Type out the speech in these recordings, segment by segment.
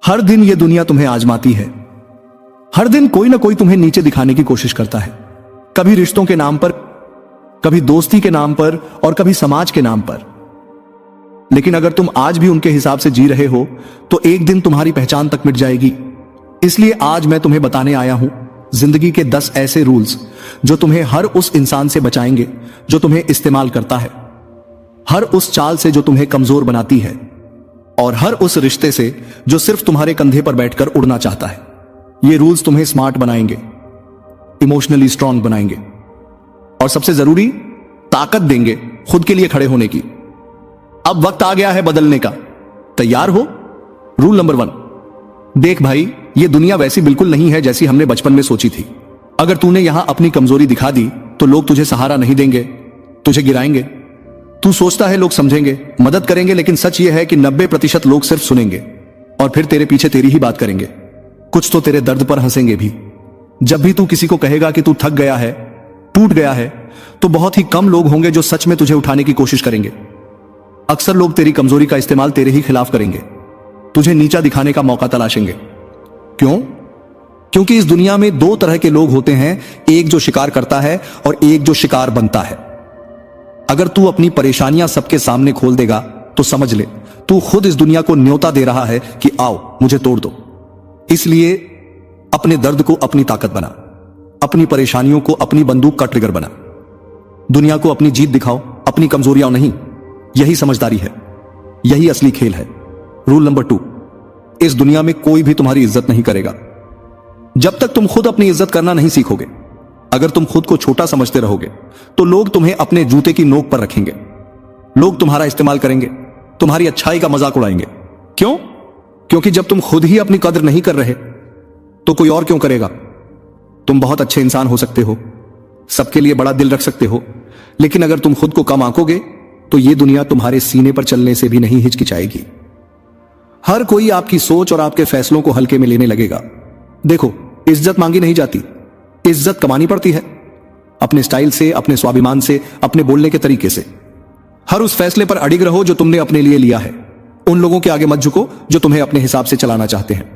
हर दिन ये दुनिया तुम्हें आजमाती है। हर दिन कोई ना कोई तुम्हें नीचे दिखाने की कोशिश करता है, कभी रिश्तों के नाम पर, कभी दोस्ती के नाम पर और कभी समाज के नाम पर। लेकिन अगर तुम आज भी उनके हिसाब से जी रहे हो तो एक दिन तुम्हारी पहचान तक मिट जाएगी। इसलिए आज मैं तुम्हें बताने आया हूं जिंदगी के 10 ऐसे रूल्स जो तुम्हें हर उस इंसान से बचाएंगे जो तुम्हें इस्तेमाल करता है, हर उस चाल से जो तुम्हें कमजोर बनाती है और हर उस रिश्ते से जो सिर्फ तुम्हारे कंधे पर बैठकर उड़ना चाहता है। ये रूल्स तुम्हें स्मार्ट बनाएंगे, इमोशनली स्ट्रांग बनाएंगे और सबसे जरूरी ताकत देंगे खुद के लिए खड़े होने की। अब वक्त आ गया है बदलने का। तैयार हो? रूल नंबर 1, देख भाई, ये दुनिया वैसी बिल्कुल नहीं है जैसी हमने बचपन में सोची थी। अगर तूने यहां अपनी कमजोरी दिखा दी तो लोग तुझे सहारा नहीं देंगे, तुझे गिराएंगे। तू सोचता है लोग समझेंगे, मदद करेंगे, लेकिन सच ये है कि 90% लोग सिर्फ सुनेंगे और फिर तेरे पीछे तेरी ही बात करेंगे। कुछ तो तेरे दर्द पर हंसेंगे भी। जब भी तू किसी को कहेगा कि तू थक गया है, टूट गया है, तो बहुत ही कम लोग होंगे जो सच में तुझे उठाने की कोशिश करेंगे। अक्सर लोग तेरी कमजोरी का इस्तेमाल तेरे ही खिलाफ करेंगे, तुझे नीचा दिखाने का मौका तलाशेंगे। क्यों? क्योंकि इस दुनिया में 2 तरह के लोग होते हैं, एक जो शिकार करता है और एक जो शिकार बनता है। अगर तू अपनी परेशानियां सबके सामने खोल देगा तो समझ ले तू खुद इस दुनिया को न्योता दे रहा है कि आओ मुझे तोड़ दो। इसलिए अपने दर्द को अपनी ताकत बना, अपनी परेशानियों को अपनी बंदूक का ट्रिगर बना। दुनिया को अपनी जीत दिखाओ, अपनी कमजोरियां नहीं। यही समझदारी है, यही असली खेल है। रूल नंबर 2, इस दुनिया में कोई भी तुम्हारी इज्जत नहीं करेगा जब तक तुम खुद अपनी इज्जत करना नहीं सीखोगे। अगर तुम खुद को छोटा समझते रहोगे तो लोग तुम्हें अपने जूते की नोक पर रखेंगे। लोग तुम्हारा इस्तेमाल करेंगे, तुम्हारी अच्छाई का मजाक उड़ाएंगे। क्यों? क्योंकि जब तुम खुद ही अपनी कदर नहीं कर रहे तो कोई और क्यों करेगा? तुम बहुत अच्छे इंसान हो सकते हो, सबके लिए बड़ा दिल रख सकते हो, लेकिन अगर तुम खुद को कम आंकोगे तो यह दुनिया तुम्हारे सीने पर चलने से भी नहीं हिचकिचाएगी। हर कोई आपकी सोच और आपके फैसलों को हल्के में लेने लगेगा। देखो, इज्जत मांगी नहीं जाती, इज्जत कमानी पड़ती है, अपने स्टाइल से, अपने स्वाभिमान से, अपने बोलने के तरीके से। हर उस फैसले पर अडिग रहो जो तुमने अपने लिए लिया है। उन लोगों के आगे मत झुको जो तुम्हें अपने हिसाब से चलाना चाहते हैं।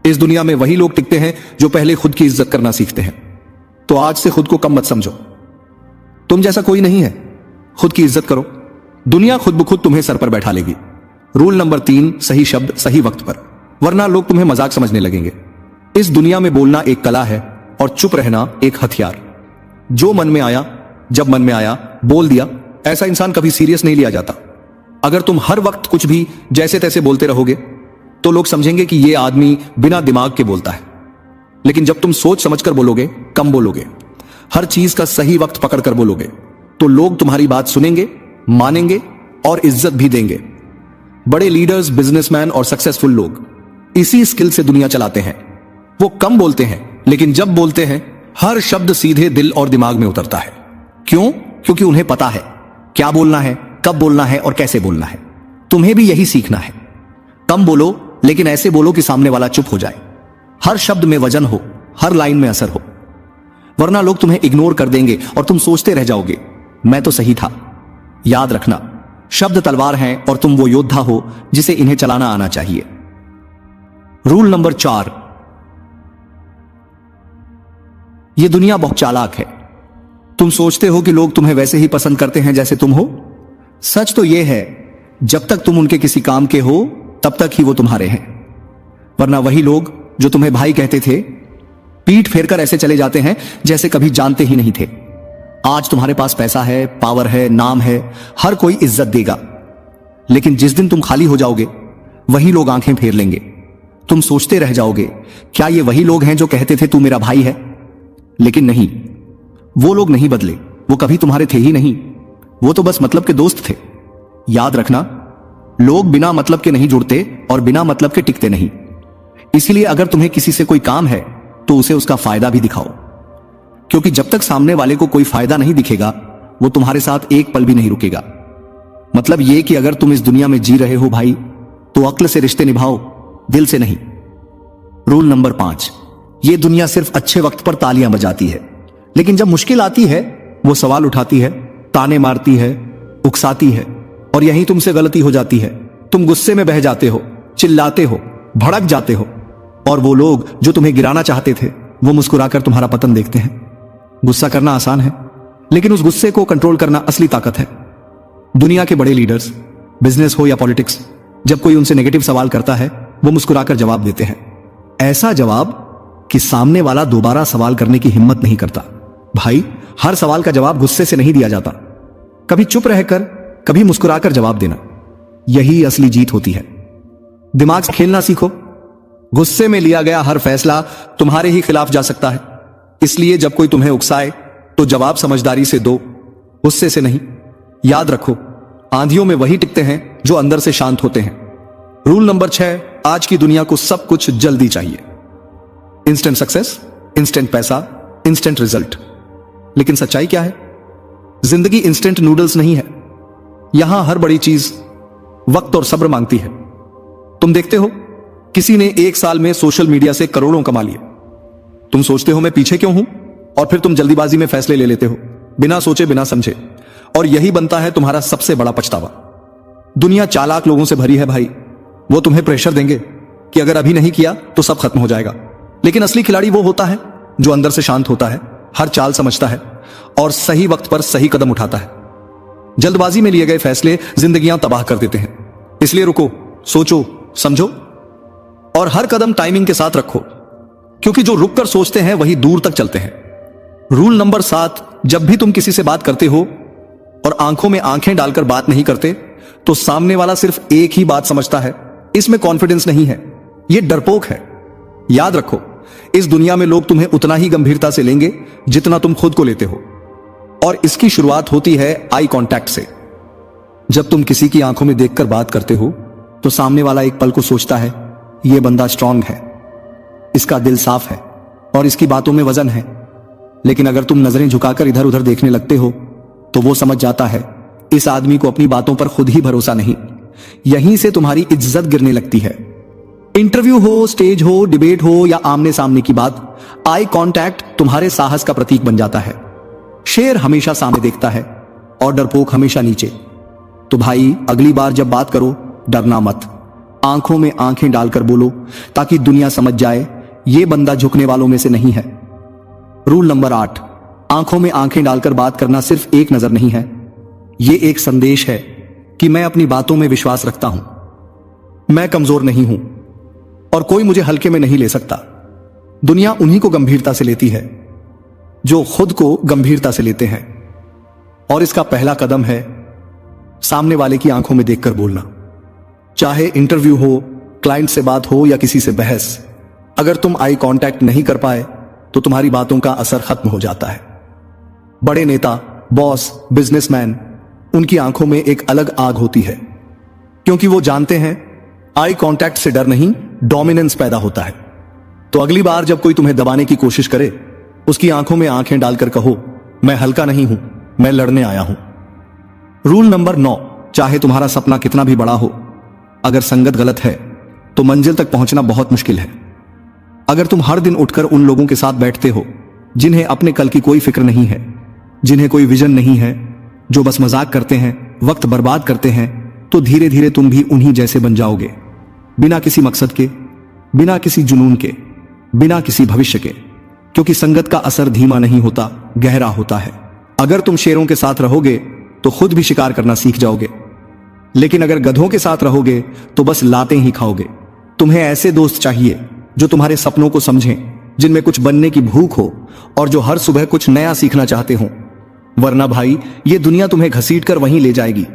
इस दुनिया में वही लोग टिकते हैं जो पहले खुद की इज्जत करना सीखते हैं। तो आज से खुद को कम मत समझो, तुम जैसा कोई नहीं है। खुद की इज्जत करो, दुनिया खुद ब खुद तुम्हें सर पर बैठा लेगी। रूल नंबर 3, सही शब्द सही वक्त पर, वरना लोग तुम्हें मजाक समझने लगेंगे। इस दुनिया में बोलना एक कला है और चुप रहना एक हथियार। जो मन में आया, जब मन में आया, बोल दिया। ऐसा इंसान कभी सीरियस नहीं लिया जाता। अगर तुम हर वक्त कुछ भी जैसे तैसे बोलते रहोगे तो लोग समझेंगे कि यह आदमी बिना दिमाग के बोलता है। लेकिन जब तुम सोच समझकर बोलोगे, कम बोलोगे, हर चीज का सही वक्त पकड़कर बोलोगे, तो लोग तुम्हारी बात सुनेंगे, मानेंगे और इज्जत भी देंगे। बड़े लीडर्स, बिजनेसमैन और सक्सेसफुल लोग इसी स्किल से दुनिया चलाते हैं। वो कम बोलते हैं, लेकिन जब बोलते हैं हर शब्द सीधे दिल और दिमाग में उतरता है। क्यों? क्योंकि उन्हें पता है क्या बोलना है, कब बोलना है और कैसे बोलना है। तुम्हें भी यही सीखना है। कम बोलो, लेकिन ऐसे बोलो कि सामने वाला चुप हो जाए। हर शब्द में वजन हो, हर लाइन में असर हो, वरना लोग तुम्हें इग्नोर कर देंगे और तुम सोचते रह जाओगे, मैं तो सही था। याद रखना, शब्द तलवार हैं और तुम वो योद्धा हो जिसे इन्हें चलाना आना चाहिए। रूल नंबर 4, यह दुनिया बहुत चालाक है। तुम सोचते हो कि लोग तुम्हें वैसे ही पसंद करते हैं जैसे तुम हो। सच तो यह है, जब तक तुम उनके किसी काम के हो तब तक ही वो तुम्हारे हैं। वरना वही लोग जो तुम्हें भाई कहते थे, पीठ फेरकर ऐसे चले जाते हैं जैसे कभी जानते ही नहीं थे। आज तुम्हारे पास पैसा है, पावर है, नाम है, हर कोई इज्जत देगा, लेकिन जिस दिन तुम खाली हो जाओगे वही लोग आंखें फेर लेंगे। तुम सोचते रह जाओगे, क्या ये वही लोग हैं जो कहते थे तू मेरा भाई है? लेकिन नहीं, वो लोग नहीं बदले, वो कभी तुम्हारे थे ही नहीं। वो तो बस मतलब के दोस्त थे। याद रखना, लोग बिना मतलब के नहीं जुड़ते और बिना मतलब के टिकते नहीं। इसलिए अगर तुम्हें किसी से कोई काम है तो उसे उसका फायदा भी दिखाओ, क्योंकि जब तक सामने वाले को कोई फायदा नहीं दिखेगा वो तुम्हारे साथ एक पल भी नहीं रुकेगा। मतलब यह कि अगर तुम इस दुनिया में जी रहे हो भाई, तो अक्ल से रिश्ते निभाओ, दिल से नहीं। रूल नंबर 5, यह दुनिया सिर्फ अच्छे वक्त पर तालियां बजाती है, लेकिन जब मुश्किल आती है वो सवाल उठाती है, ताने मारती है, उकसाती है और यहीं तुमसे गलती हो जाती है। तुम गुस्से में बह जाते हो, चिल्लाते हो, भड़क जाते हो, और वो लोग जो तुम्हें गिराना चाहते थे वो मुस्कुराकर तुम्हारा पतन देखते हैं। गुस्सा करना आसान है, लेकिन उस गुस्से को कंट्रोल करना असली ताकत है। दुनिया के बड़े लीडर्स, बिजनेस हो या पॉलिटिक्स, जब कोई उनसे नेगेटिव सवाल करता है वो मुस्कुराकर जवाब देते हैं। ऐसा जवाब कि सामने वाला दोबारा सवाल करने की हिम्मत नहीं करता। भाई, हर सवाल का जवाब गुस्से से नहीं दिया जाता। कभी चुप रहकर, कभी मुस्कुराकर जवाब देना, यही असली जीत होती है। दिमाग से खेलना सीखो। गुस्से में लिया गया हर फैसला तुम्हारे ही खिलाफ जा सकता है। इसलिए जब कोई तुम्हें उकसाए तो जवाब समझदारी से दो, गुस्से से नहीं। याद रखो, आंधियों में वही टिकते हैं जो अंदर से शांत होते हैं। रूल नंबर 6, आज की दुनिया को सब कुछ जल्दी चाहिए। इंस्टेंट सक्सेस, इंस्टेंट पैसा, इंस्टेंट रिजल्ट। लेकिन सच्चाई क्या है? जिंदगी इंस्टेंट नूडल्स नहीं है। यहां हर बड़ी चीज वक्त और सब्र मांगती है। तुम देखते हो, किसी ने 1 साल में सोशल मीडिया से करोड़ों कमा लिए। तुम सोचते हो मैं पीछे क्यों हूं, और फिर तुम जल्दीबाजी में फैसले ले लेते हो, बिना सोचे बिना समझे, और यही बनता है तुम्हारा सबसे बड़ा पछतावा। दुनिया चालाक लोगों से भरी है भाई। वो तुम्हें प्रेशर देंगे कि अगर अभी नहीं किया तो सब खत्म हो जाएगा। लेकिन असली खिलाड़ी वो होता है जो अंदर से शांत होता है, हर चाल समझता है और सही वक्त पर सही कदम उठाता है। जल्दबाजी में लिए गए फैसले जिंदगियां तबाह कर देते हैं। इसलिए रुको, सोचो, समझो और हर कदम टाइमिंग के साथ रखो, क्योंकि जो रुककर सोचते हैं वही दूर तक चलते हैं। रूल नंबर 7, जब भी तुम किसी से बात करते हो और आंखों में आंखें डालकर बात नहीं करते तो सामने वाला सिर्फ एक ही बात समझता है। इसमें कॉन्फिडेंस नहीं है, यह डरपोक है। याद रखो, इस दुनिया में लोग तुम्हें उतना ही गंभीरता से लेंगे जितना तुम खुद को लेते हो, और इसकी शुरुआत होती है आई कांटेक्ट से। जब तुम किसी की आंखों में देखकर बात करते हो तो सामने वाला एक पल को सोचता है, यह बंदा स्ट्रांग है, इसका दिल साफ है और इसकी बातों में वजन है। लेकिन अगर तुम नजरें झुकाकर इधर उधर देखने लगते हो तो वो समझ जाता है, इस आदमी को अपनी बातों पर खुद ही भरोसा नहीं। यहीं से तुम्हारी इज्जत गिरने लगती है। इंटरव्यू हो, स्टेज हो, डिबेट हो या आमने सामने की बात, आई कांटेक्ट तुम्हारे साहस का प्रतीक बन जाता है। शेर हमेशा सामने देखता है और डरपोक हमेशा नीचे। तो भाई, अगली बार जब बात करो डरना मत, आंखों में आंखें डालकर बोलो, ताकि दुनिया समझ जाए ये बंदा झुकने वालों में से नहीं है। रूल नंबर 8, आंखों में आंखें डालकर बात करना सिर्फ एक नजर नहीं है, यह एक संदेश है कि मैं अपनी बातों में विश्वास रखता हूं, मैं कमजोर नहीं हूं और कोई मुझे हल्के में नहीं ले सकता। दुनिया उन्हीं को गंभीरता से लेती है जो खुद को गंभीरता से लेते हैं, और इसका पहला कदम है सामने वाले की आंखों में देखकर बोलना। चाहे इंटरव्यू हो, क्लाइंट से बात हो या किसी से बहस, अगर तुम आई कांटेक्ट नहीं कर पाए तो तुम्हारी बातों का असर खत्म हो जाता है। बड़े नेता, बॉस, बिजनेसमैन, उनकी आंखों में एक अलग आग होती है, क्योंकि वो जानते हैं आई कांटेक्ट से डर नहीं, डोमिनेंस पैदा होता है। तो अगली बार जब कोई तुम्हें दबाने की कोशिश करे, उसकी आंखों में आंखें डालकर कहो, मैं हल्का नहीं हूं, मैं लड़ने आया हूं। रूल नंबर 9, चाहे तुम्हारा सपना कितना भी बड़ा हो, अगर संगत गलत है तो मंजिल तक पहुंचना बहुत मुश्किल है। अगर तुम हर दिन उठकर उन लोगों के साथ बैठते हो जिन्हें अपने कल की कोई फिक्र नहीं है, जिन्हें कोई विजन नहीं है, जो बस मजाक करते हैं, वक्त बर्बाद करते हैं, तो धीरे धीरे तुम भी उन्हीं जैसे बन जाओगे, बिना किसी मकसद के, बिना किसी जुनून के, बिना किसी भविष्य के। क्योंकि संगत का असर धीमा नहीं होता, गहरा होता है। अगर तुम शेरों के साथ रहोगे तो खुद भी शिकार करना सीख जाओगे, लेकिन अगर गधों के साथ रहोगे तो बस लातें ही खाओगे। तुम्हें ऐसे दोस्त चाहिए जो तुम्हारे सपनों को समझें, जिनमें कुछ बनने की भूख हो और जो हर सुबह कुछ नया सीखना चाहते हो। वरना भाई, ये दुनिया तुम्हें घसीट कर वहीं ले जाएगी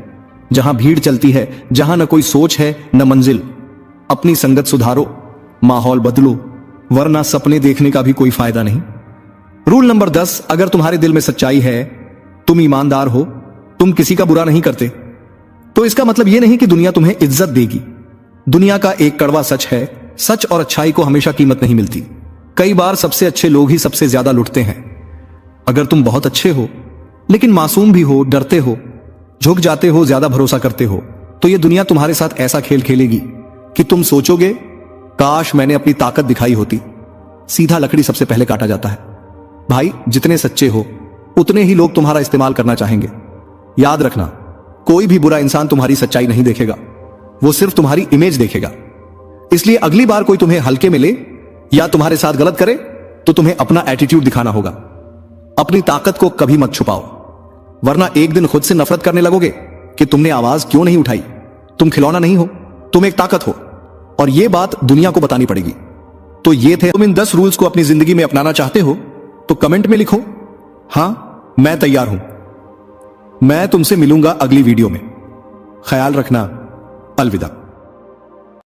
जहां भीड़ चलती है, जहां न कोई सोच है न मंजिल। अपनी संगत सुधारो, माहौल बदलो, वरना सपने देखने का भी कोई फायदा नहीं। रूल नंबर 10, अगर तुम्हारे दिल में सच्चाई है, तुम ईमानदार हो, तुम किसी का बुरा नहीं करते, तो इसका मतलब यह नहीं कि दुनिया तुम्हें इज्जत देगी। दुनिया का एक कड़वा सच है, सच और अच्छाई को हमेशा कीमत नहीं मिलती। कई बार सबसे अच्छे लोग ही सबसे ज्यादा लुटते हैं। अगर तुम बहुत अच्छे हो लेकिन मासूम भी हो, डरते हो, झुक जाते हो, ज्यादा भरोसा करते हो, तो यह दुनिया तुम्हारे साथ ऐसा खेल खेलेगी कि तुम सोचोगे, काश मैंने अपनी ताकत दिखाई होती। सीधा लकड़ी सबसे पहले काटा जाता है। भाई, जितने सच्चे हो उतने ही लोग तुम्हारा इस्तेमाल करना चाहेंगे। याद रखना, कोई भी बुरा इंसान तुम्हारी सच्चाई नहीं देखेगा, वो सिर्फ तुम्हारी इमेज देखेगा। इसलिए अगली बार कोई तुम्हें हल्के में ले या तुम्हारे साथ गलत करे तो तुम्हें अपना एटीट्यूड दिखाना होगा। अपनी ताकत को कभी मत छुपाओ, वरना एक दिन खुद से नफरत करने लगोगे कि तुमने आवाज क्यों नहीं उठाई। तुम खिलौना नहीं हो, तुम एक ताकत हो, और यह बात दुनिया को बतानी पड़ेगी। तो ये थे, तुम इन 10 रूल्स को अपनी जिंदगी में अपनाना चाहते हो तो कमेंट में लिखो, हां मैं तैयार हूं। मैं तुमसे मिलूंगा अगली वीडियो में। ख्याल रखना। अलविदा।